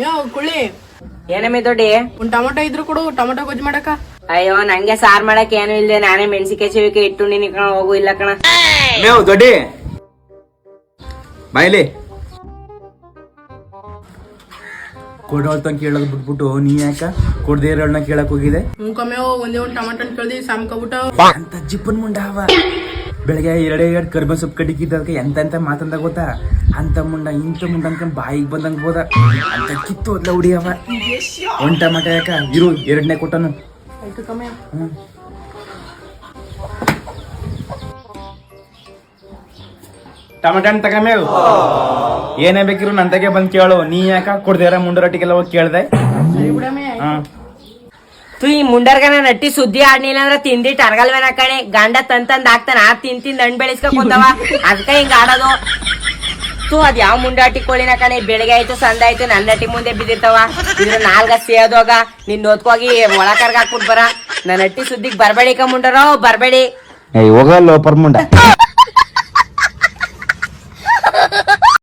ಯಾವ ಕುಳಿ ಏನಮ್ಮಿ ದೊಡ್ಡಿ ಒಂದ್ ಟೊಮೊಟೊ ಇದ್ರು ಕೊಡು, ಟೊಮೊಟೊ ಗೊಜ್ಜು ಮಾಡಕ. ಅಯ್ಯೋ ನಂಗೆ ಸಾರ್ ಮಾಡಕ್ ಏನು ಇಲ್ದೆ ನಾನೇ ಮೆಣಸಿಕಾಯಿ ಚೆವಿಕೆ ಇಟ್ಟು ನೀನ್ ಕಣ ಹೋಗು. ಇಲ್ಲ ಕಣ ಮೇವು ದೊಡ್ಡಿ ಬಾಯ್ಲಿ ಕೊಡೋಳ್ತ ಕೇಳೋದ್ ಬಿಟ್ಬಿಟ್ಟು ನೀ ಯಾಕ ಕೊಡ್ದೇ ಇರೋಳ್ನ ಕೇಳಕ್ ಹೋಗಿದೆ? ಕಮ್ಮೇವ್ ಒಂದೇ ಒಂದ್ ಟೊಮೊಟೊ ಕೇಳ್ದಿ ಸಾಮ್ಕೊಬಿಟ್ಟ. ಅಂತ ಜಿಪ್ಪನ್ ಮುಂಡ ಅವ ಬೆಳಗ್ಗೆ ಎರಡು ಕರ್ಬೇವ್ ಸೊಪ್ಪು ಕಡಿಕಿದ್ದಕ್ಕೆ ಎಂತ ಮಾತಂದ ಗೊತ್ತಾ? ಅಂತ ಮುಂಡ ಇಂಥ ಮುಂಡ ಅನ್ಕೊಂಡ್ ಬಾಯಿಗೆ ಬಂದಂಗ್ ಹೋದ. ಅಂತ ಕಿತ್ತು ಹೋದ್ಲ ಹುಡಿಯವ. ಒಂದ್ ಟಮಾಟ ಯಾಕ ಇರು ಎರಡನೇ ಕೊಟ್ಟನು. ಆಯ್ತು ಕಮ್ಮೆ. ಟಮಾಟ ಹಣ್ಣು ತಗಮೇವು ಏನೇ ಬೇಕಿರು ನಂತಾಗೆ ಬಂದ್ ಕೇಳು. ನೀ ಯಾಕ ಕೊಡ್ದೇರ ಮುಂಡರಟ್ಟಿಗೆಲ್ಲ ಹೋಗಿ ಕೇಳ್ದೆ? ಸರಿ ಬಿಡಮ್ಮೆ. ತು ಈ ಮುಂಡರ್ಗನ ನಟ್ಟಿ ಸುದ್ದಿ ಆಡ್ನಿಲ್ಲ ಅಂದ್ರ ತಿಂದಿ ಟರ್ಗಲ್ವೇನ ಕಣೆ. ಗಂಡ ತಂದ್ ಹಾಕ್ತಾನ ತಿಂದ್ ಹಣ್ಣು ಬೆಳೆಸ್ಕೊಂತಾವ. ಅದಕ್ಕ ಹಿಂಗ ಆಡೋದು. ತು ಅದ್ ಯಾವ ಮುಂಡಾಟಿ ಕೋಳಿನ ಕಣೆ. ಬೆಳಗ್ಗೆ ಆಯ್ತು ಸಂದ ಆಯ್ತು ನನ್ನ ನಟಿ ಮುಂದೆ ಬಿದ್ದಿರ್ತಾವ. ಇದ್ರ ನಾಲ್ಗ ಸೇದೋಗ ನಿನ್ ಓದ್ಕೋಗಿ ಒಳಕರ್ಗ ಹಾಕ್ಬಿಟ್ ಬರ. ನನ್ನ ನಟ್ಟಿ ಸುದ್ದಿಗ್ ಬರ್ಬೇಡಿ ಮುಂಡರೋ ಬರ್ಬೇಡಿ. ಹೋಗಲ್ಲ ಮುಂಡ.